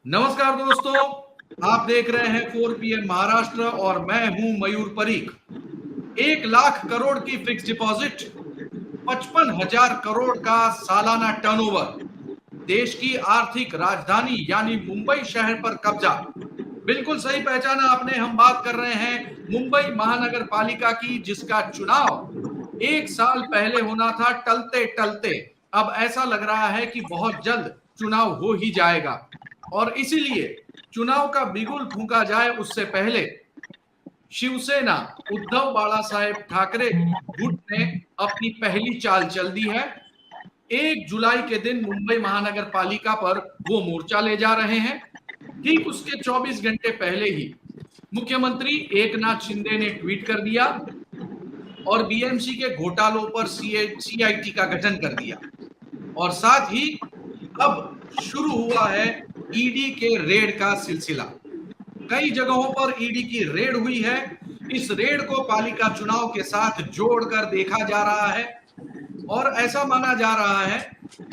नमस्कार दोस्तों, आप देख रहे हैं 4 PM महाराष्ट्र और मैं हूं मयूर परीख। 1 लाख करोड़ की फिक्स डिपॉजिट, 55,000 करोड़ का सालाना टर्नओवर, देश की आर्थिक राजधानी यानी मुंबई शहर पर कब्जा। बिल्कुल सही पहचाना आपने, हम बात कर रहे हैं मुंबई महानगर पालिका की, जिसका चुनाव 1 साल पहले होना था। टलते टलते अब ऐसा लग रहा है कि बहुत जल्द चुनाव हो ही जाएगा और इसीलिए चुनाव का बिगुल फूंका जाए उससे पहले शिवसेना उद्धव बाळासाहेब ठाकरे गुट ने अपनी पहली चाल चल दी है। 1 जुलाई के दिन मुंबई महानगर पालिका पर वो मोर्चा ले जा रहे हैं। ठीक उसके 24 घंटे पहले ही मुख्यमंत्री एकनाथ शिंदे ने ट्वीट कर दिया और बीएमसी के घोटालों पर सीआईटी का गठन कर दिया और साथ ही अब शुरू हुआ है ईडी के रेड का सिलसिला। कई जगहों पर ईडी की रेड हुई है। इस रेड को पालिका चुनाव के साथ जोड़कर देखा जा रहा है और ऐसा माना जा रहा है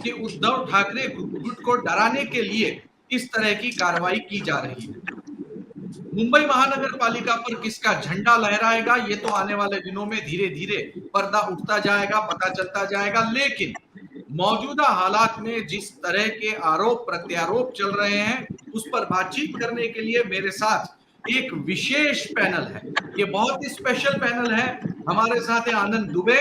कि उद्धव ठाकरे गुट को डराने के लिए इस तरह की कार्रवाई की जा रही है। मुंबई महानगर पालिका पर किसका झंडा लहराएगा, ये तो आने वाले दिनों में धीरे धीरे पर्दा उठता जाएगा, पता चलता जाएगा। लेकिन मौजूदा हालात में जिस तरह के आरोप प्रत्यारोप चल रहे हैं, उस पर बातचीत करने के लिए मेरे साथ एक विशेष पैनल है। ये बहुत ही स्पेशल पैनल है। हमारे साथ है आनंद दुबे,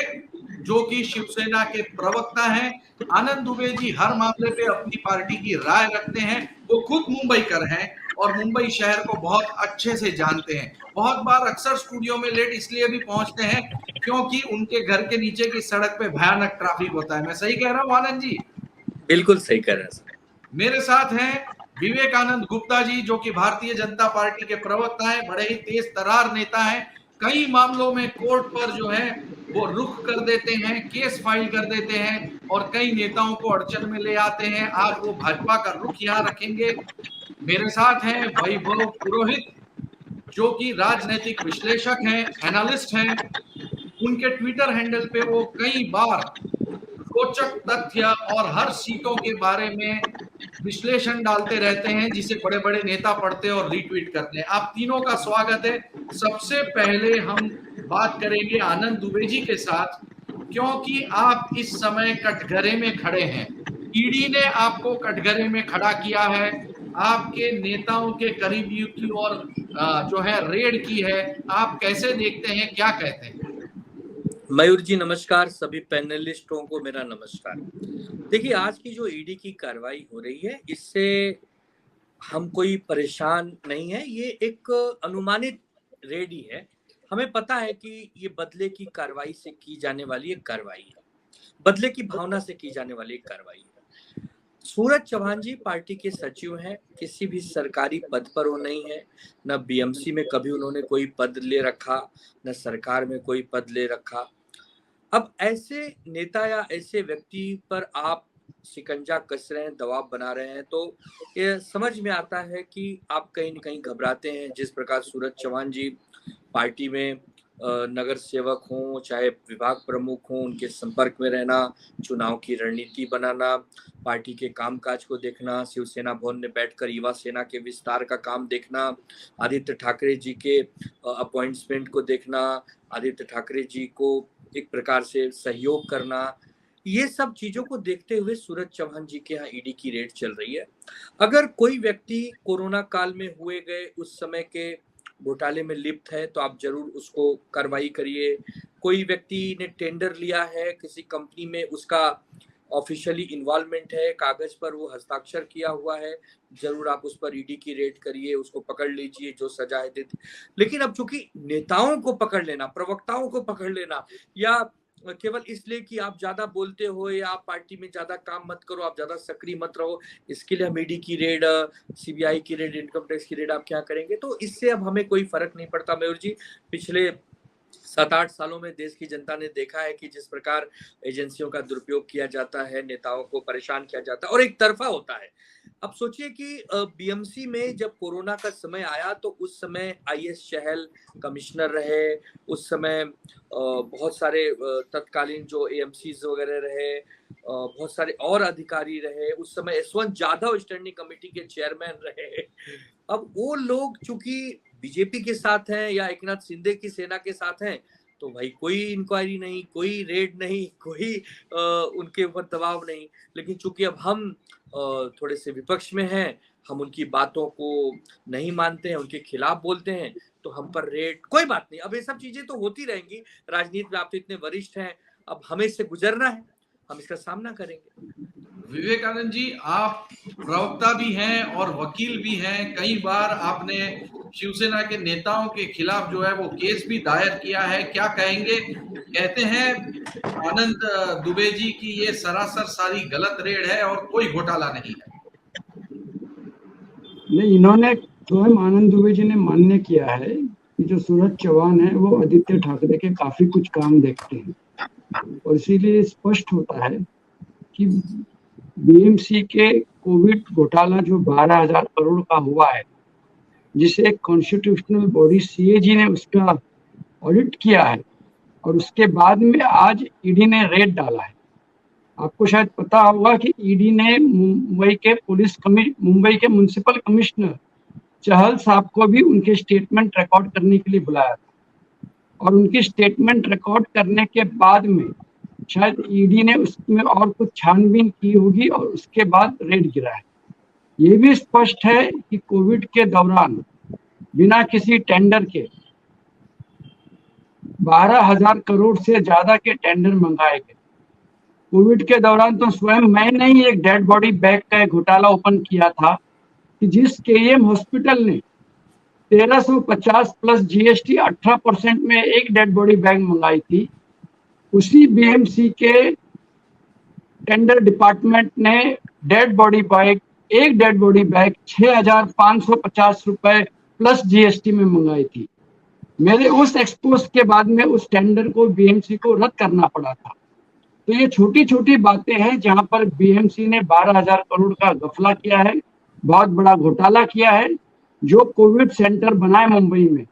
जो कि शिवसेना के प्रवक्ता हैं। आनंद दुबे जी हर मामले पे अपनी पार्टी की राय रखते हैं। वो खुद मुंबईकर हैं और मुंबई शहर को बहुत अच्छे से जानते हैं। बहुत बार अक्सर स्टूडियो में लेट इसलिए भी पहुंचते हैं क्योंकि उनके घर के नीचे की सड़क पे भयानक ट्रैफिक होता है। मैं सही कह रहा हूँ आनंद जी? बिल्कुल सही कह रहे हैं सर। मेरे साथ हैं विवेकानंद गुप्ता जी, जो कि भारतीय जनता पार्टी के प्रवक्ता हैं, बड़े ही तेज तर्रार नेता हैं। कई मामलों में कोर्ट पर जो है वो रुख कर देते हैं, केस फाइल कर देते हैं और कई नेताओं को अड़चन में ले आते हैं। आज वो भाजपा का रुख यहाँ रखेंगे। मेरे साथ हैं वैभव पुरोहित, जो कि राजनीतिक विश्लेषक हैं, एनालिस्ट हैं। उनके ट्विटर हैंडल पे वो कई बार रोचक तथ्य और हर सीटों के बारे में विश्लेषण डालते रहते हैं, जिसे बड़े बड़े नेता पढ़ते और रीट्वीट करते हैं। आप तीनों का स्वागत है। सबसे पहले हम बात करेंगे आनंद दुबे जी के साथ, क्योंकि आप इस समय कटघरे में खड़े हैं। ईडी ने आपको कटघरे में खड़ा किया है, आपके नेताओं के करीबियों की और जो है रेड की है। आप कैसे देखते हैं, क्या कहते हैं? मयूर जी नमस्कार, सभी पैनलिस्टों को मेरा नमस्कार। देखिए, आज की जो ईडी की कार्रवाई हो रही है, इससे हम कोई परेशान नहीं है। ये एक अनुमानित रेड ही है। हमें पता है कि ये बदले की कार्रवाई से की जाने वाली एक कार्रवाई है, बदले की भावना से की जाने वाली एक कार्रवाई है। सूरज चौहान जी पार्टी के सचिव हैं, किसी भी सरकारी पद पर वो नहीं है। न बीएमसी में कभी उन्होंने कोई पद ले रखा, न सरकार में कोई पद ले रखा। अब ऐसे नेता या ऐसे व्यक्ति पर आप शिकंजा कस रहे हैं, दबाव बना रहे हैं, तो ये समझ में आता है कि आप कहीं न कहीं घबराते हैं। जिस प्रकार सूरज चौहान जी पार्टी में नगर सेवक हों, चाहे विभाग प्रमुख हों, उनके संपर्क में रहना, चुनाव की रणनीति बनाना, पार्टी के कामकाज को देखना, शिवसेना भवन में बैठकर युवा सेना के विस्तार का काम देखना, आदित्य ठाकरे जी के अपॉइंटमेंट को देखना, आदित्य ठाकरे जी को एक प्रकार से सहयोग करना, ये सब चीजों को देखते हुए सूरज चौहान जी के यहाँ ईडी की रेड चल रही है। अगर कोई व्यक्ति कोरोना काल में हुए गए उस समय के घोटाले में लिप्त है तो आप जरूर उसको कार्रवाई करिए। कोई व्यक्ति ने टेंडर लिया है किसी कंपनी में, उसका ऑफिशियली इन्वॉल्वमेंट है, कागज पर वो हस्ताक्षर किया हुआ है, जरूर आप उस पर ईडी की रेड करिए, उसको पकड़ लीजिए, जो सजा है दे। लेकिन अब चूंकि नेताओं को पकड़ लेना, प्रवक्ताओं को पकड़ लेना, या केवल इसलिए कि आप ज्यादा बोलते हो या आप पार्टी में ज्यादा काम मत करो, आप ज्यादा सक्रिय मत रहो, इसके लिए हम ईडी की रेड, सीबीआई की रेड, इनकम टैक्स की रेड आप क्या करेंगे, तो इससे अब हमें कोई फर्क नहीं पड़ता मयूर जी। पिछले 7-8 सालों में देश की जनता ने देखा है कि जिस प्रकार एजेंसियों का दुरुपयोग किया जाता है, नेताओं को परेशान किया जाता है और एक तरफा होता है। अब सोचिए कि बीएमसी में जब कोरोना का समय आया तो उस समय आईएस चहल कमिश्नर रहे, उस समय बहुत सारे तत्कालीन जो एएमसीज वगैरह रहे, बहुत सारे और अधिकारी रहे, उस समय यशवंत जाधव स्टैंडिंग कमेटी के चेयरमैन रहे। अब वो लोग चूंकि बीजेपी के साथ हैं या एकनाथ शिंदे की सेना के साथ हैं, तो भाई कोई इंक्वायरी नहीं, कोई रेड नहीं, कोई उनके ऊपर दबाव नहीं। लेकिन चूंकि अब हम थोड़े से विपक्ष में हैं, हम उनकी बातों को नहीं मानते हैं, उनके खिलाफ बोलते हैं, तो हम पर रेड, कोई बात नहीं, अब ये सब चीजें तो होती रहेंगी। राजनीति में आप तो इतने वरिष्ठ हैं, अब हमें इससे गुजरना है, हम इसका सामना करेंगे। विवेकानंद जी, आप प्रवक्ता भी हैं और वकील भी हैं। कई बार आपने शिवसेना के नेताओं के खिलाफ जो है वो केस भी दायर किया है। क्या कहेंगे? कहते हैं आनंद दुबे जी की ये सरासर सारी गलत रेड है और कोई घोटाला नहीं है। नहीं, इन्होंने स्वयं आनंद दुबे जी ने मान्य किया है कि जो सूरज चौहान है वो आदित्य ठाकरे के काफी कुछ काम देखते हैं, और इसीलिए स्पष्ट होता है कि बीएमसी के कोविड घोटाला जो 12,000 करोड़ का हुआ है, जिसे एक कॉन्स्टिट्यूशनल बॉडी सीएजी ने उसका ऑडिट किया है, और उसके बाद में आज ईडी ने रेड डाला है। आपको शायद पता होगा कि ईडी ने मुंबई के म्युनिसिपल कमिश्नर चहल साहब को भी उनके स्टेटमेंट रिकॉर्ड करने के लिए बुलाया था, और उनकी स्टेटमेंट रिकॉर्ड करने के बाद में शायद ईडी ने उसमें और कुछ छानबीन की होगी और उसके बाद रेड गिरा है। ये भी स्पष्ट है कि कोविड के दौरान बिना किसी टेंडर के 12,000 करोड़ से ज्यादा के टेंडर मंगाए गए। कोविड के दौरान तो स्वयं मैंने ही एक डेड बॉडी बैग का एक घोटाला ओपन किया था कि जिस केईएम हॉस्पिटल ने 1350 प्लस जीएसटी 18% में एक डेड बॉडी बैग मंगाई थी, उसी बीएमसी के टेंडर डिपार्टमेंट ने एक डेड बॉडी बैग 6,550 रुपए प्लस जीएसटी में मंगाई थी। मेरे उस एक्सपोज के बाद में उस टेंडर को बीएमसी को रद्द करना पड़ा था। तो ये छोटी छोटी बातें हैं जहां पर बीएमसी ने 12,000 करोड़ का गफला किया है, बहुत बड़ा घोटाला किया है। जो कोविड सेंटर बनाए मुंबई में,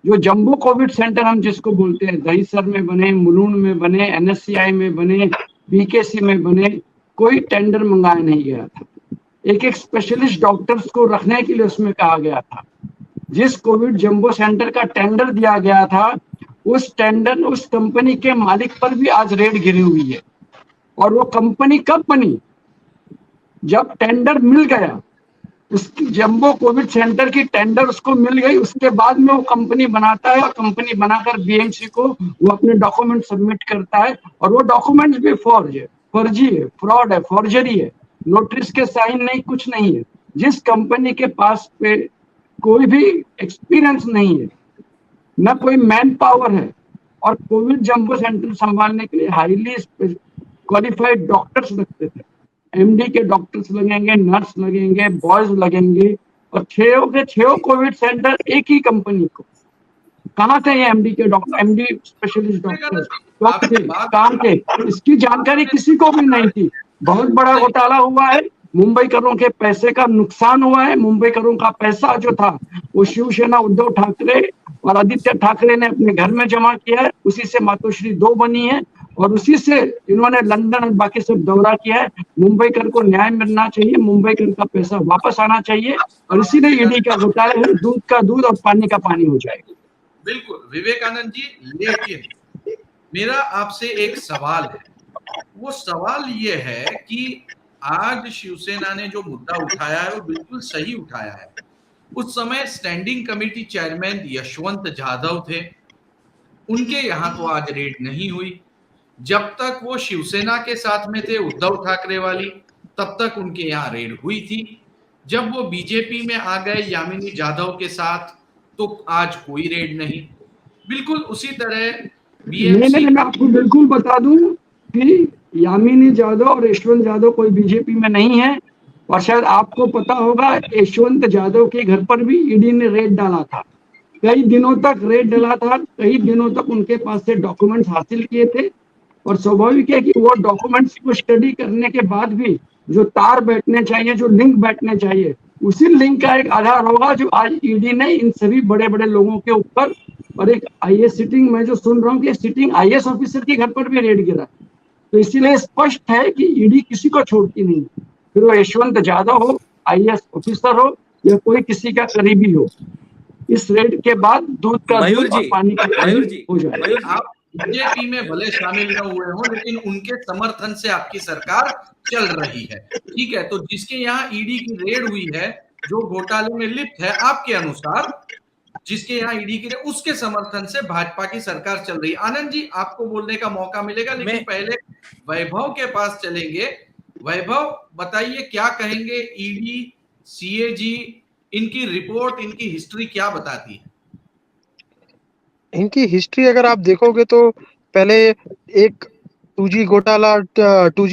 जो जंबो कोविड सेंटर हम जिसको बोलते हैं, दहीसर में बने, मुलुंड में बने, एनएससीआई में बने, बीकेसी में बने, कोई टेंडर मंगाया नहीं गया था। एक स्पेशलिस्ट डॉक्टर्स को रखने के लिए उसमें कहा गया था। जिस कोविड जंबो सेंटर का टेंडर दिया गया था, उस कंपनी के मालिक पर भी आज रेड गिरी हुई है। और वो कंपनी कब बनी? जब टेंडर मिल गया, उसकी जंबो कोविड सेंटर की टेंडर उसको मिल गई, उसके बाद में वो कंपनी बनाता है, और कंपनी बनाकर बीएमसी को वो अपने डॉक्यूमेंट सबमिट करता है, और वो डॉक्यूमेंट्स भी फर्जी है, फ्रॉड है, फॉर्जरी है, नोटिस के साइन नहीं, कुछ नहीं है। जिस कंपनी के पास पे कोई भी एक्सपीरियंस नहीं है, न कोई मैन पावर है, और कोविड जंबो सेंटर संभालने के लिए हाईली क्वालिफाइड डॉक्टर्स लगते थे, एमडी के डॉक्टर्स लगेंगे, नर्स लगेंगे, बॉयज लगेंगे, और 6 कोविड सेंटर एक ही कंपनी को। कहाँ थे ये एमडी स्पेशलिस्ट डॉक्टर्स? कहाँ थे? इसकी जानकारी किसी को भी नहीं थी। बहुत बड़ा घोटाला हुआ है, मुंबईकरों के पैसे का नुकसान हुआ है। मुंबईकरों का पैसा जो था वो शिवसेना, उद्धव ठाकरे और आदित्य ठाकरे ने अपने घर में जमा किया है, उसी से मातोश्री 2 बनी है, और उसी से इन्होंने लंदन और बाकी सब दौरा किया है। मुंबईकर को न्याय मिलना चाहिए, मुंबईकर का पैसा वापस आना चाहिए, और इसीलिए ईडी का घोटाला है, दूध का दूध और पानी का पानी हो जाएगा। बिल्कुल विवेकानंद जी, लेकिन मेरा आपसे एक सवाल है। वो सवाल ये है कि आज शिवसेना ने जो मुद्दा उठाया है वो बिल्कुल सही उठाया है। उस समय standing committee chairman Yashwant Jadhav थे, उनके यहाँ तो आज रेड नहीं हुई। जब तक वो शिवसेना के साथ में थे, उद्धव ठाकरे वाली, तब तक उनके यहाँ रेड हुई थी। जब वो बीजेपी में आ गए यामिनी जाधव के साथ, तो आज कोई रेड नहीं। बिल्कुल उसी तरह मैं आपको बिल्कुल बता दूं कि यामिनी जाधव और यशवंत जाधव कोई बीजेपी में नहीं है, और शायद आपको पता होगा यशवंत जाधव के घर पर भी ईडी ने रेड डाला था। कई दिनों तक रेड डाला था, कई दिनों तक उनके पास से डॉक्यूमेंट्स हासिल किए थे, और स्वाभाविक है कि वो डॉक्यूमेंट्स को स्टडी करने के बाद भी जो तार बैठने चाहिए, जो लिंक बैठने चाहिए, उसी लिंक का एक आधार होगा जो आज ईडी ने इन सभी बड़े बड़े लोगों के ऊपर, और एक आईएएस सिटिंग, मैं जो सुन रहा हूँ कि सिटिंग आईएएस ऑफिसर के घर पर भी रेड गिरा। तो इसीलिए स्पष्ट है कि ईडी किसी को छोड़ती नहीं, फिर वो यशवंत यादव हो, आईएएस ऑफिसर हो, या कोई किसी का करीबी हो। इस रेड के बाद दूध का मयूर दूध और जी, पानी का मयूर पानी जी, हो जाएगा। मयूर जी, आप बीजेपी में भले शामिल न हुए हो, लेकिन उनके समर्थन से आपकी सरकार चल रही है, ठीक है। तो जिसके यहाँ ईडी की रेड हुई है, जो घोटाले में लिप्त है, आपके अनुसार जिसके यहाँ ईडी की रेड, उसके समर्थन से भाजपा की सरकार चल रही है। आनंद जी, आपको बोलने का मौका मिलेगा, लेकिन पहले वैभव के पास चलेंगे। वैभव, बताइए क्या कहेंगे, ईडी, सीएजी, इनकी रिपोर्ट, इनकी हिस्ट्री क्या बताती है? इनकी हिस्ट्री अगर आप देखोगे तो पहले एक 2G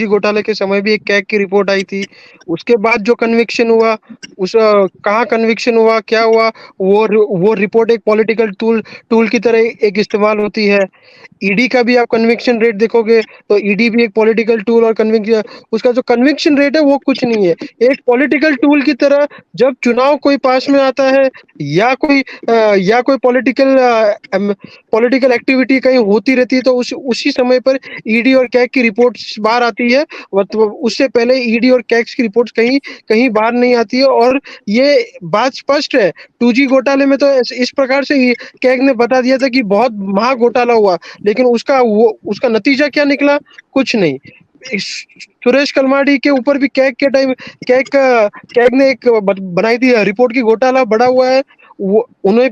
घोटाले के समय भी एक कैग की रिपोर्ट आई थी। उसके बाद जो कन्विक्शन हुआ, उस कहाँ कन्विक्शन हुआ, क्या हुआ, वो रिपोर्ट एक पॉलिटिकल टूल की तरह एक इस्तेमाल होती है। ईडी का भी आप कन्विक्शन रेट देखोगे तो ईडी भी एक पॉलिटिकल टूल, और उसका जो कन्विक्शन रेट है वो कुछ नहीं है। एक पॉलिटिकल टूल की तरह जब चुनाव कोई पास में आता है, या कोई पॉलिटिकल एक्टिविटी कहीं होती रहती है, तो उसी समय पर ईडी और कैग की रिपोर्ट बाहर आती है। उससे पहले ईडी और कैग की रिपोर्ट कहीं बाहर नहीं आती है। और ये बात स्पष्ट है, 2G घोटाले में तो इस प्रकार से कैग ने बता दिया था कि बहुत महा घोटाला हुआ, लेकिन उसका नतीजा क्या निकला? कुछ नहीं। सुरेश कलमाडी के ऊपर भी कैग ने एक बनाई थी रिपोर्ट की घोटाला बढ़ा हुआ है। उन्हें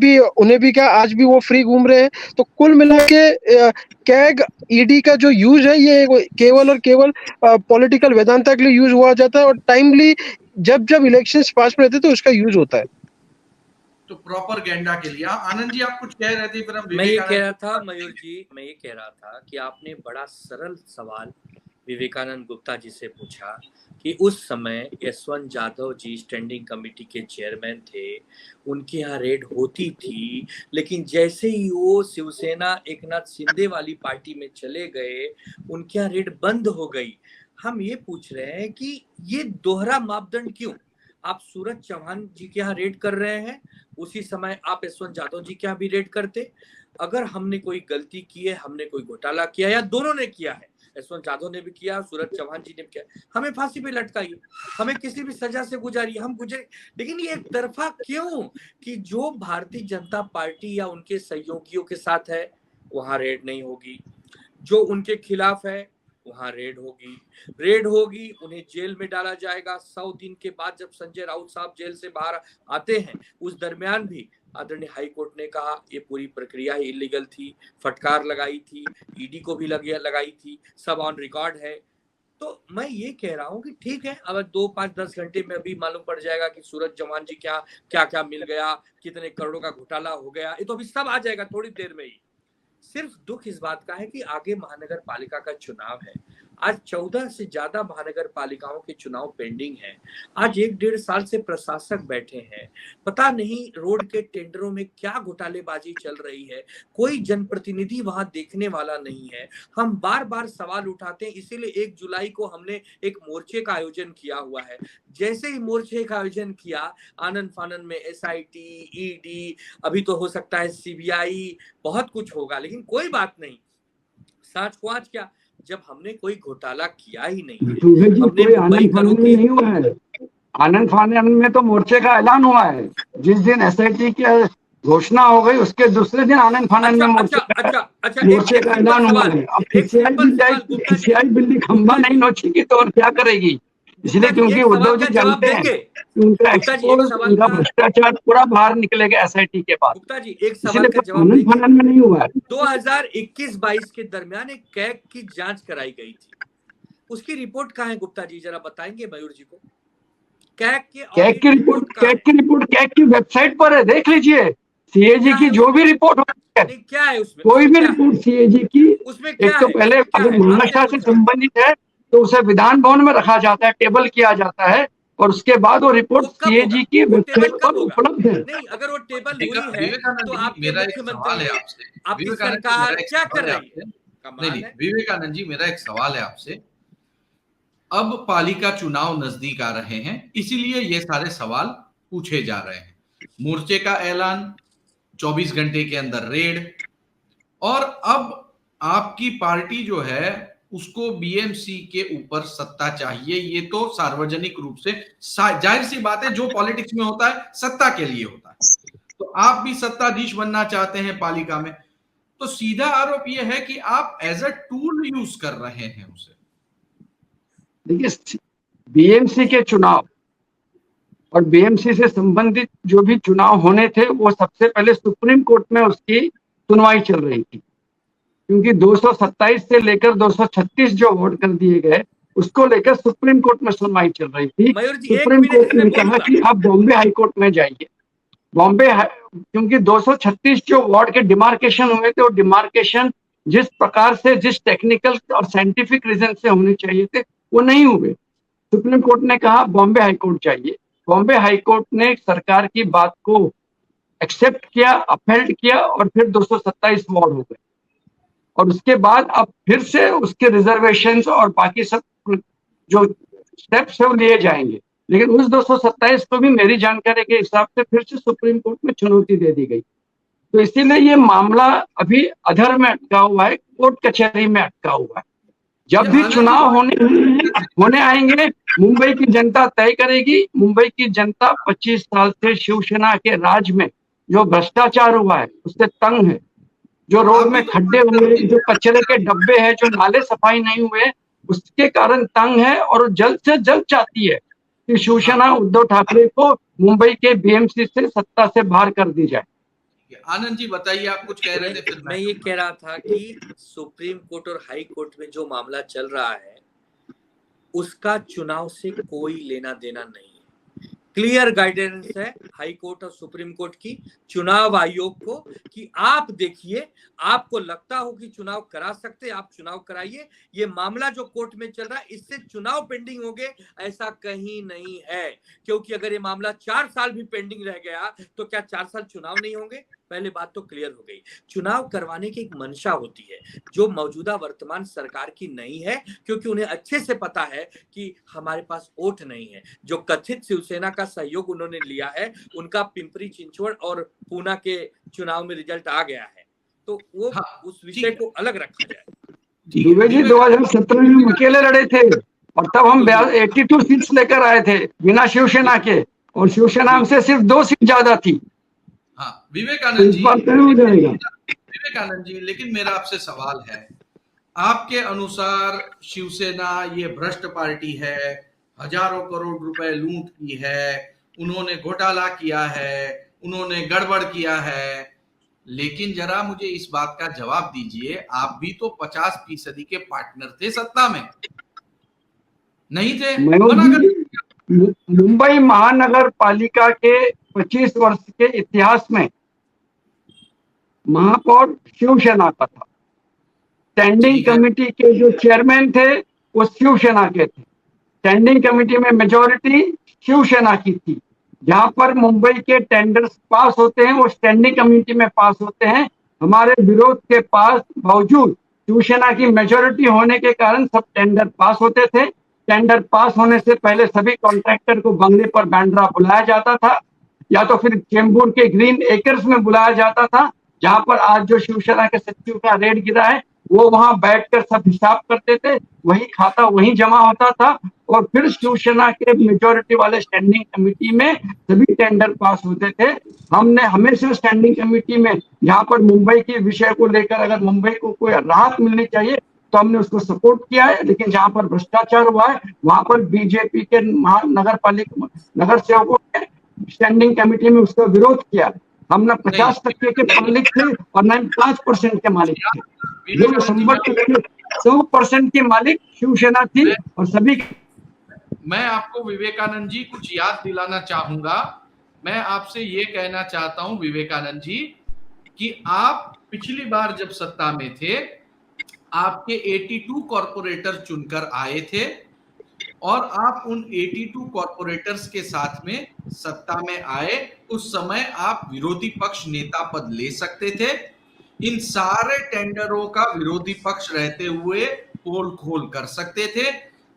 भी क्या, आज भी वो फ्री घूम रहे हैं। तो कुल मिला के कैग ईडी का जो यूज है, ये केवल और केवल पॉलिटिकल वेदांता के लिए यूज हुआ जाता है, और टाइमली जब इलेक्शंस पास में रहते तो उसका यूज होता है। तो प्रॉपर गेंडा के लिए। आनंद जी, आप कुछ कह रहे थे, फिर हम मैं ये कह रहा था मयूर जी, मैं ये कह रहा था कि आपने बड़ा सरल सवाल विवेकानंद गुप्ता जी से पूछा कि उस समय यशवंत यादव जी स्टैंडिंग कमेटी के चेयरमैन थे, उनके यहाँ रेड होती थी, लेकिन जैसे ही वो शिवसेना एकनाथ शिंदे वाली पार्टी में चले गए, उनके यहाँ रेड बंद हो गई। हम ये पूछ रहे हैं कि ये दोहरा मापदंड क्यों? आप सूरज चौहान जी के यहाँ रेड कर रहे हैं, उसी समय आप यशवंत यादव जी के यहाँ भी रेड करते। अगर हमने कोई गलती की है, हमने कोई घोटाला किया, या दोनों ने किया है, यशवंत यादव ने भी किया, सूरज चौहान जी ने भी किया, हमें फांसी पे लटकाइए, हमें किसी भी सजा से गुजारिए, हम गुजरे। लेकिन ये एक तरफा क्यों कि जो भारतीय जनता पार्टी या उनके सहयोगियों के साथ है वहां रेड नहीं होगी, जो उनके खिलाफ है वहां रेड होगी, उन्हें जेल में डाला जाएगा। 100 दिन के बाद जब संजय राउत साहब जेल से बाहर आते हैं, उस दरमियान भी आदरणीय हाई कोर्ट ने कहा ये पूरी प्रक्रिया ही इलीगल थी, फटकार लगाई थी, ईडी को भी लगाई थी, सब ऑन रिकॉर्ड है। तो मैं ये कह रहा हूँ कि ठीक है, अब 2, 5, 10 घंटे में अभी मालूम पड़ जाएगा कि सूरज चौहान जी क्या क्या मिल गया, कितने करोड़ों का घोटाला हो गया, ये तो अभी सब आ जाएगा थोड़ी देर में ही। सिर्फ दुख इस बात का है कि आगे महानगर पालिका का चुनाव है। आज 14 से ज्यादा महानगर पालिकाओं के चुनाव पेंडिंग है। आज 1-1.5 साल से प्रशासक बैठे हैं, पता नहीं रोड के टेंडरों में क्या घोटालेबाजी चल रही है, कोई जनप्रतिनिधि वहां देखने वाला नहीं है। हम बार बार सवाल उठाते हैं, इसीलिए 1 जुलाई को हमने एक मोर्चे का आयोजन किया हुआ है। जैसे ही मोर्चे का आयोजन किया, आनंद फानन में SIT, ED, अभी तो हो सकता है CBI, बहुत कुछ होगा, लेकिन कोई बात नहीं। साँच को आज क्या, जब हमने कोई घोटाला किया ही नहीं है, हमने कोई आनंद फानन में नहीं हुआ है। आनंद फानन में तो मोर्चे का ऐलान हुआ है। जिस दिन SIT की घोषणा हो गई, उसके दूसरे दिन आनंद फानन में मोर्चे का ऐलान हुआ है। अब PCI बिल्ली खंबा नहीं नोचेगी तो और क्या करेगी? इसलिए क्योंकि उद्धव जी जानते हैं कि उनका एक्सपोज, उनका भ्रष्टाचार पूरा बाहर निकलेगा SIT के बाद। गुप्ता जी, एक सवाल का जवाब में नहीं हुआ है। 2021-22 के दरमियान एक कैग की जांच कराई गई थी, उसकी रिपोर्ट कहाँ है गुप्ता जी, जरा बताएंगे मयूर जी को? कैग की रिपोर्ट कैग की वेबसाइट पर है, देख लीजिए। CAG की जो भी रिपोर्ट होती है, क्या है उसमें, कोई भी रिपोर्ट CAG की, एक तो पहले अगर महाराष्ट्र से संबंधित है तो उसे विधान भवन में रखा जाता है, टेबल किया जाता है, और उसके बाद वो रिपोर्ट CAG की वेबसाइट पर उपलब्ध है। नहीं, अगर वो टेबल हुई है तो आपके मुख्यमंत्री, आपकी सरकार क्या कर रही है? नहीं, विवेकानंद जी, मेरा एक सवाल है आपसे। अब पालिका चुनाव नजदीक आ रहे हैं, इसीलिए ये सारे सवाल पूछे जा रहे हैं। मोर्चे का ऐलान, 24 घंटे के अंदर रेड, और अब आपकी पार्टी जो है उसको बीएमसी के ऊपर सत्ता चाहिए। ये तो सार्वजनिक रूप से जाहिर सी बात है, जो पॉलिटिक्स में होता है सत्ता के लिए होता है। तो आप भी सत्ताधीश बनना चाहते हैं पालिका में, तो सीधा आरोप यह है कि आप एज अ टूल यूज कर रहे हैं उसे। देखिए, बीएमसी के चुनाव और बीएमसी से संबंधित जो भी चुनाव होने थे वो सबसे पहले सुप्रीम कोर्ट में उसकी सुनवाई चल रही थी, क्योंकि 227 से लेकर 236 जो वोट कर दिए गए उसको लेकर सुप्रीम कोर्ट में सुनवाई चल रही थी। सुप्रीम कोर्ट ने कहा कि आप बॉम्बे हाई कोर्ट में जाइए। क्योंकि 236 जो वार्ड के डिमार्केशन हुए थे, वो डिमार्केशन जिस प्रकार से, जिस टेक्निकल और साइंटिफिक रीजन से होने चाहिए थे, वो नहीं हुए। सुप्रीम कोर्ट ने कहा बॉम्बे हाई कोर्ट चाहिए। बॉम्बे हाई कोर्ट ने सरकार की बात को एक्सेप्ट किया, अपहेल्ड किया, और फिर 227 वार्ड हो गए। और उसके बाद अब फिर से उसके रिजर्वेशंस और बाकी सब जो स्टेप्स है वो लिए जाएंगे, लेकिन उस 227 को भी मेरी जानकारी के हिसाब से फिर से सुप्रीम कोर्ट में चुनौती दे दी गई। तो इसीलिए ये मामला अभी अधर में अटका हुआ है, कोर्ट कचहरी में अटका हुआ है। जब भी चुनाव होने आएंगे, मुंबई की जनता तय करेगी। मुंबई की जनता 25 साल से शिवसेना के राज में जो भ्रष्टाचार हुआ है उससे तंग है। जो रोड में खड्डे हुए, जो कचरे के डब्बे हैं, जो नाले सफाई नहीं हुए, उसके कारण तंग है, और जल्द से जल्द चाहती है कि शिवसेना उद्धव ठाकरे को मुंबई के बीएमसी से सत्ता से बाहर कर दी जाए। आनंद जी बताइए, आप कुछ कह रहे थे। फिर मैं ये कह रहा था कि सुप्रीम कोर्ट और हाई कोर्ट में जो मामला चल रहा है उसका चुनाव से कोई लेना देना नहीं है। क्लियर गाइडेंस है हाई कोर्ट और सुप्रीम कोर्ट की चुनाव आयोग को कि आप देखिए, आपको लगता हो कि चुनाव करा सकते, आप चुनाव कराइए। ये मामला जो कोर्ट में चल रहा है इससे चुनाव पेंडिंग हो गए, ऐसा कहीं नहीं है। क्योंकि अगर ये मामला 4 साल भी पेंडिंग रह गया तो क्या 4 साल चुनाव नहीं होंगे? पहले बात तो क्लियर हो गई। चुनाव करवाने की एक मंशा होती है जो मौजूदा वर्तमान सरकार की नहीं है, क्योंकि उन्हें अच्छे से पता है कि हमारे पास वोट नहीं है। जो कथित शिवसेना का सहयोग उन्होंने लिया है, उनका पिंपरी चिंचवड़ और पूना के चुनाव में रिजल्ट आ गया है, तो वो उस विषय को अलग रखा जाए। दुबे जी 2017 में हम अकेले लड़े थे, और तब हम 82 सीट्स लेकर आए थे बिना शिवसेना के, और शिवसेना हमसे सिर्फ 2 सीट ज्यादा थी। हाँ, विवेकानंद जी, लेकिन मेरा आपसे सवाल है, आपके अनुसार शिवसेना ये भ्रष्ट पार्टी है, हजारों करोड़ रुपए लूट की है, उन्होंने घोटाला किया है, उन्होंने गड़बड़ किया है, लेकिन जरा मुझे इस बात का जवाब दीजिए, आप भी तो 50% के पार्टनर थे सत्ता में, नहीं थे? मुंबई महानगर पालिका के 25 वर्ष के इतिहास में महापौर शिवसेना का था। स्टैंडिंग कमेटी के जो चेयरमैन थे वो शिवसेना के थे। स्टैंडिंग कमेटी में मेजॉरिटी शिवसेना की थी। जहां पर मुंबई के टेंडर्स पास होते हैं वो स्टैंडिंग कमेटी में पास होते हैं। हमारे विरोध के पास बावजूद शिवसेना की मेजॉरिटी होने के कारण सब टेंडर पास होते थे। टेंडर पास होने से पहले सभी कॉन्ट्रैक्टर को बंगले पर बांद्रा बुलाया जाता था, या तो फिर चेंबूर के ग्रीन एकर्स में बुलाया जाता था, जहां पर आज जो शिवसेना के सचिव का रेड गिरा है वो वहां बैठकर सब हिसाब करते थे, वही खाता वहीं जमा होता था, और फिर शिवसेना के मेजॉरिटी वाले स्टैंडिंग कमेटी में सभी टेंडर पास होते थे। हमने हमेशा स्टैंडिंग कमेटी में जहां पर मुंबई के विषय को लेकर अगर मुंबई को कोई राहत मिलनी चाहिए तो हमने उसको सपोर्ट किया है, लेकिन जहां पर भ्रष्टाचार हुआ है वहां पर बीजेपी के नगर पालिका नगर सेवकों ने स्टैंडिंग कमेटी में उसका विरोध किया। हम न 50% के मालिक थे और न 5% के मालिक थे। जो 100% के मालिक शिवसेना थी, और सभी। मैं आपको विवेकानंद जी कुछ याद दिलाना चाहूंगा। मैं आपसे ये कहना चाहता हूं विवेकानंद जी कि आप पिछली बार जब सत्ता में थे आपके 82 कॉर्पोरेटर चुनकर आए थे, और आप उन 82 कॉर्पोरेटर्स के साथ में सत्ता में आए। उस समय आप विरोधी पक्ष नेता पद ले सकते थे। इन सारे टेंडरों का विरोधी पक्ष रहते हुए पोल खोल कर सकते थे।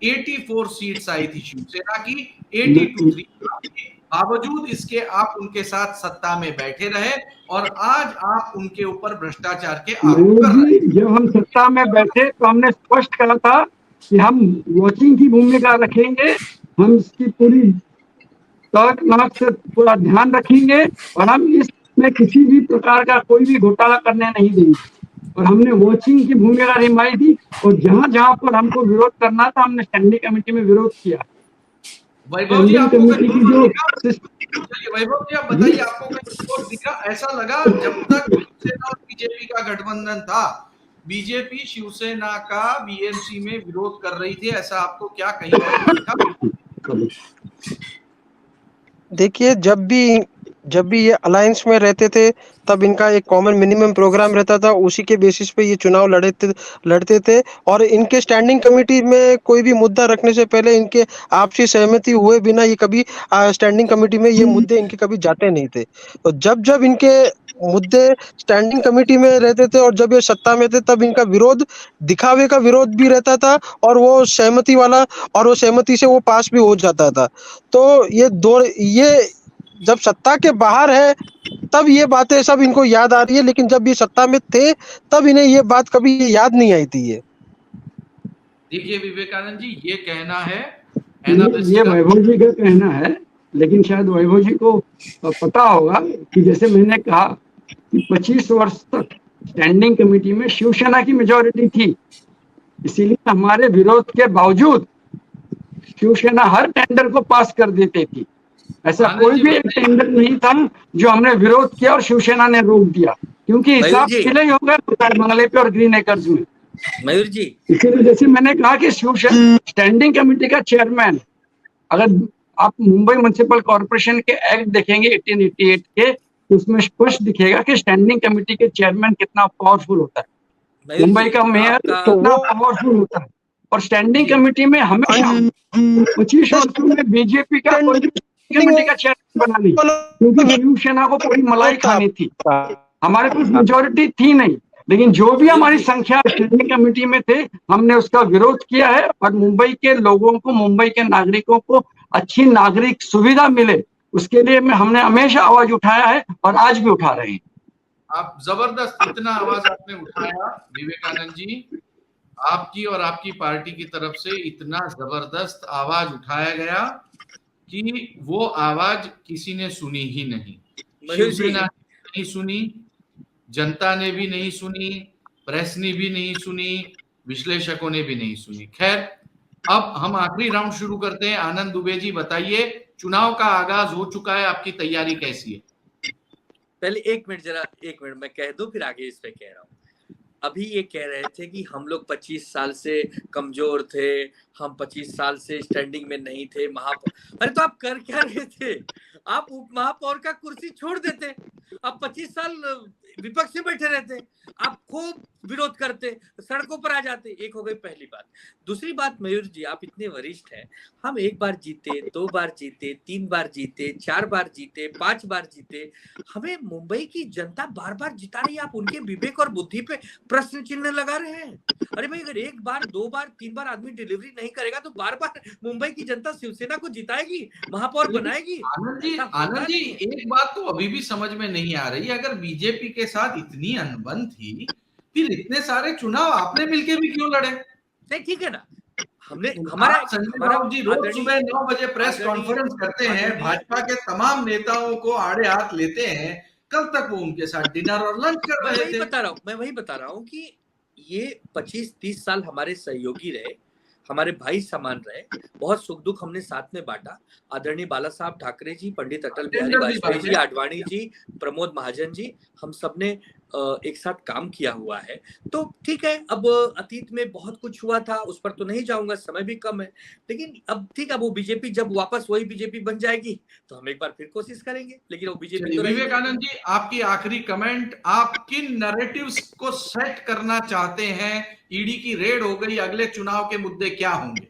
84 सीट्स आई थी शिवसेना की, 82 के बावजूद इसके आप उनके साथ सत्ता में बैठे रहे और आज आप उनके ऊपर भ्रष्टाचार के आरोप कर रहे हैं। जब हम सत्ता में बैठे तो हमने स्पष्ट कहा था कि हम वॉचिंग की भूमिका रखेंगे, हम इसकी पूरी तौर से पूरा ध्यान रखेंगे और हम इसमें किसी भी प्रकार का कोई भी घोटाला करने नहीं देंगे। और हमने वॉचिंग की भूमिका निभाई थी और जहां जहां पर हमको विरोध करना था हमने स्टैंडिंग कमेटी में विरोध किया। वैभव जी, आपको कमेटी की जो वैभव जी आप बताइए, आपको विरोध दिखा? ऐसा लगा जब तक शिवसेना और बीजेपी का गठबंधन था, बीजेपी शिवसेना का बीएमसी में विरोध कर रही थी, ऐसा आपको क्या कहीं पर दिखा? देखिए, जब भी ये अलायंस में रहते थे तब इनका एक कॉमन मिनिमम प्रोग्राम रहता था, उसी के बेसिस पे ये चुनाव लड़ते थे और इनके स्टैंडिंग कमेटी में कोई भी मुद्दा रखने से पहले इनके आपसी सहमति हुए बिना ये कभी स्टैंडिंग कमेटी में ये मुद्दे इनके कभी जाते नहीं थे। तो जब इनके मुद्दे स्टैंडिंग कमेटी में रहते थे और जब ये सत्ता में थे तब इनका विरोध दिखावे का विरोध भी रहता था और वो सहमति वाला और वो सहमति से वो पास भी हो जाता था। तो ये जब सत्ता के बाहर है तब ये बातें सब इनको याद आ रही है, लेकिन जब ये सत्ता में थे तब इन्हें ये बात कभी याद नहीं आई थी। ये देखिए विवेकानंद जी, ये कहना है, ये वैभव जी का कहना है, लेकिन शायद वैभव जी को पता होगा कि जैसे मैंने कहा कि 25 वर्ष तक स्टैंडिंग कमेटी में शिवसेना की मेजॉरिटी थी, इसीलिए हमारे विरोध के बावजूद शिवसेना हर टेंडर को पास कर देती थी। ऐसा कोई भी एक टेंडर नहीं था जो हमने विरोध किया और शिवसेना ने रोक दिया, क्योंकि हिसाब सिले ही हो गए बंगले पे और ग्रीन एकर्स में। मयूर जी, इसीलिए जैसे मैंने कहा कि शिवसेना स्टैंडिंग कमेटी का चेयरमैन, अगर आप मुंबई म्युनिसिपल कॉर्पोरेशन के एक्ट देखेंगे 1888 के, तो उसमें स्पष्ट दिखेगा कि स्टैंडिंग कमेटी के चेयरमैन कितना पावरफुल होता है, मुंबई का मेयर कितना पावरफुल होता है। और स्टैंडिंग कमेटी में हमेशा 25 वर्षों में बीजेपी का कोई कमेटी का चेयरमैन बना नहीं, क्योंकि शिवसेना को पूरी मलाई खानी थी, हमारे पास मेजोरिटी थी नहीं। लेकिन जो भी हमारी संख्या स्टैंडिंग कमेटी में थे, हमने उसका विरोध किया है और मुंबई के लोगों को, मुंबई के नागरिकों को अच्छी नागरिक सुविधा मिले, उसके लिए हमने हमेशा आवाज उठाया है और आज भी उठा रहे हैं। आप जबरदस्त इतना आवाज आपने उठाया विवेकानंद जी, आपकी और आपकी पार्टी की तरफ से इतना जबरदस्त आवाज उठाया गया कि वो आवाज किसी ने सुनी ही नहीं। शिवसेना ने नहीं सुनी, जनता ने भी नहीं सुनी, प्रेस ने भी नहीं सुनी, विश्लेषकों ने भी नहीं सुनी। खैर, अब हम आखिरी राउंड शुरू करते हैं। आनंद दुबे जी बताइए, चुनाव का आगाज हो चुका है, आपकी तैयारी कैसी है? पहले एक मिनट मैं कह दूं, फिर आगे इस पे कह रहा हूँ। अभी ये कह रहे थे कि हम लोग 25 साल से कमजोर थे, हम 25 साल से स्टैंडिंग में नहीं थे, महापौर। अरे तो आप कर क्या रहे थे? आप उप महापौर का कुर्सी छोड़ देते, आप 25 साल विपक्ष में बैठे रहते, आप खूब विरोध करते, सड़कों पर आ जाते। एक हो गई पहली बात। दूसरी बात, मयूर जी आप इतने वरिष्ठ हैं, हम 1 बार जीते, 2 बार जीते, 3 बार जीते, 4 बार जीते, 5 बार जीते, हमें मुंबई की जनता बार बार जिता रही है। आप उनके विवेक और बुद्धि पे प्रश्न चिन्ह लगा रहे हैं। अरे भाई, अगर 1 बार 2 बार 3 बार आदमी डिलीवरी नहीं करेगा तो बार बार मुंबई की जनता शिवसेना को जिताएगी, महापौर बनाएगी। आनंद जी एक बात तो अभी भी समझ में नहीं आ रही, अगर बीजेपी के साथ इतनी अनबन थी, फिर इतने सारे चुनाव आपने मिलके भी क्यों लड़े? नहीं, ठीक है ना, हमने संजय राउत जी रोज सुबह 9 बजे प्रेस कॉन्फ्रेंस करते हैं, भाजपा के तमाम नेताओं को आड़े हाथ लेते हैं, कल तक वो उनके साथ डिनर और लंच कर रहे थे। मैं वही बता रहा हूँ कि ये 25-30 साल हमारे सहयोगी रहे, हमारे भाई समान रहे, बहुत सुख दुख हमने साथ में बांटा। आदरणीय बाला साहब ठाकरे जी, पंडित अटल बिहारी वाजपेयी जी, आडवाणी जी, प्रमोद महाजन जी, हम सबने एक साथ काम किया हुआ है। तो ठीक है, अब अतीत में बहुत कुछ हुआ था, उस पर तो नहीं जाऊंगा, समय भी कम है। लेकिन अब ठीक है, वो बीजेपी जब वापस वही बीजेपी बन जाएगी तो हम एक बार फिर कोशिश करेंगे, लेकिन वो बीजेपी। विवेकानंद जी आपकी आखिरी कमेंट, आप किन नैरेटिव्स को सेट करना चाहते हैं? ईडी की रेड हो गई, अगले चुनाव के मुद्दे क्या होंगे?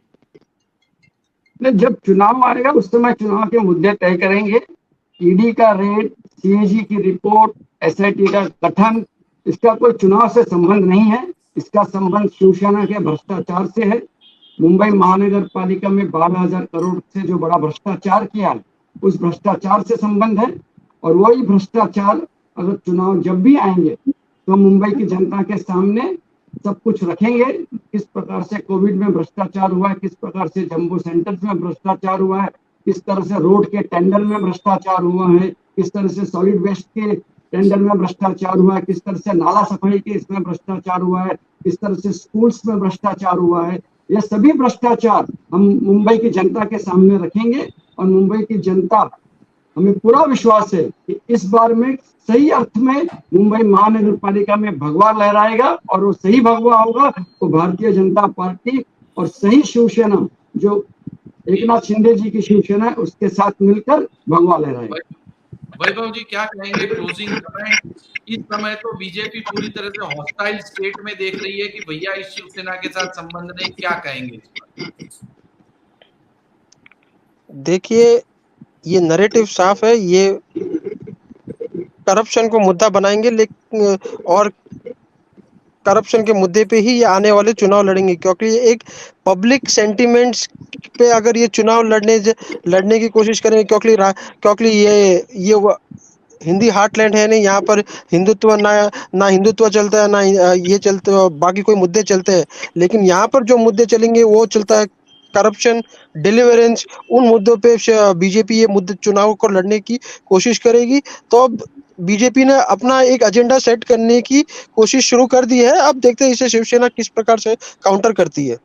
जब चुनाव आएगा उस समय चुनाव के मुद्दे तय करेंगे। ईडी का रेड, सीएजी की रिपोर्ट, एसआईटी का गठन, इसका कोई चुनाव से संबंध नहीं है। इसका संबंध शिवसेना के भ्रष्टाचार से है। मुंबई महानगर पालिका में 12,000 करोड़ से जो बड़ा भ्रष्टाचार किया है, उस भ्रष्टाचार से संबंध है। और वही भ्रष्टाचार अगर चुनाव जब भी आएंगे तो मुंबई की जनता के सामने सब कुछ रखेंगे, किस प्रकार से कोविड में भ्रष्टाचार हुआ है, किस प्रकार से जम्बो सेंटर्स में भ्रष्टाचार हुआ है, किस तरह से रोड के टेंडर में भ्रष्टाचार हुआ है, किस तरह से सॉलिड वेस्ट के टेंडर में भ्रष्टाचार हुआ है, किस तरह से नाला सफाई के इसमें भ्रष्टाचार हुआ है, किस तरह से स्कूल्स में भ्रष्टाचार हुआ है। ये सभी भ्रष्टाचार हम मुंबई की जनता के सामने रखेंगे और मुंबई की जनता, हमें पूरा विश्वास है कि इस बार में सही अर्थ में मुंबई महानगर पालिका में भगवा लहराएगा और वो सही भगवा होगा तो भारतीय जनता पार्टी और सही शिवसेना जो एकनाथ शिंदे जी की शिवसेना है उसके साथ मिलकर भगवा लहराएगा। वैभव जी क्या कहेंगे क्लोजिंग कमेंट? इस समय तो बीजेपी पूरी तरह से हॉस्टाइल स्टेट में देख रही है कि भैया इस शिवसेना के साथ संबंध नहीं, क्या कहेंगे इस पर? देखिए, ये नैरेटिव साफ है, ये करप्शन को मुद्दा बनाएंगे, लेकिन और करप्शन के मुद्दे पे ही ये आने वाले चुनाव लड़ेंगे, क्योंकि ये एक पब्लिक सेंटिमेंट्स पे अगर ये चुनाव लड़ने की कोशिश करेंगे, क्योंकि ये हिंदी हार्टलैंड है नहीं, यहाँ पर हिंदुत्व ना हिंदुत्व चलता है, ना ये चलते बाकी कोई मुद्दे चलते हैं, लेकिन यहाँ पर जो मुद्दे चलेंगे वो चलता है करप्शन, डिलीवरेंस। उन मुद्दों पे बीजेपी ये मुद्दे चुनाव को लड़ने की कोशिश करेगी। तो अब बीजेपी ने अपना एक एजेंडा सेट करने की कोशिश शुरू कर दी है, अब देखते हैं इसे शिवसेना किस प्रकार से काउंटर करती है।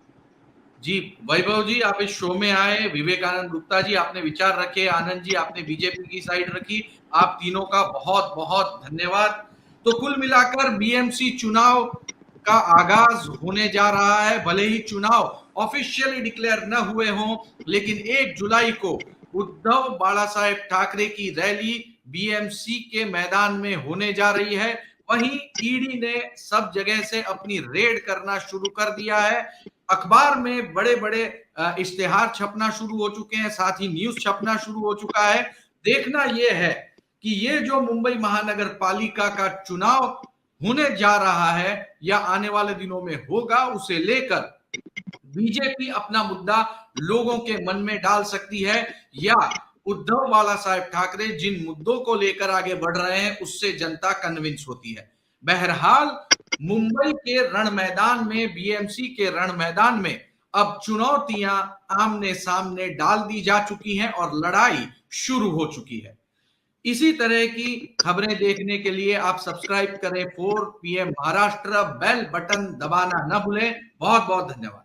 जी वैभव जी, आप इस शो में आए, विवेकानंद गुप्ता जी आपने विचार रखे, आनंद जी आपने बीजेपी की साइड रखी, आप तीनों का बहुत बहुत धन्यवाद। तो कुल मिलाकर बीएमसी चुनाव का आगाज होने जा रहा है। भले ही चुनाव ऑफिशियली डिक्लेयर न हुए हों, लेकिन 1 जुलाई को उद्धव बाला साहेब ठाकरे की रैली बीएमसी के मैदान में होने जा रही है। वहीं ईडी ने सब जगह से अपनी रेड करना शुरू कर दिया है। अखबार में बड़े बड़े इश्तेहार छपना शुरू हो चुके हैं, साथ ही न्यूज छपना शुरू हो चुका है। देखना यह है कि ये जो मुंबई महानगर पालिका का चुनाव होने जा रहा है या आने वाले दिनों में होगा, उसे लेकर बीजेपी अपना मुद्दा लोगों के मन में डाल सकती है, या उद्धव बाला साहेब ठाकरे जिन मुद्दों को लेकर आगे बढ़ रहे हैं उससे जनता कन्विंस होती है। बहरहाल मुंबई के रण मैदान में, बीएमसी के रण मैदान में अब चुनौतियां आमने सामने डाल दी जा चुकी हैं और लड़ाई शुरू हो चुकी है। इसी तरह की खबरें देखने के लिए आप सब्सक्राइब करें 4 PM महाराष्ट्र, बेल बटन दबाना न भूलें। बहुत बहुत धन्यवाद।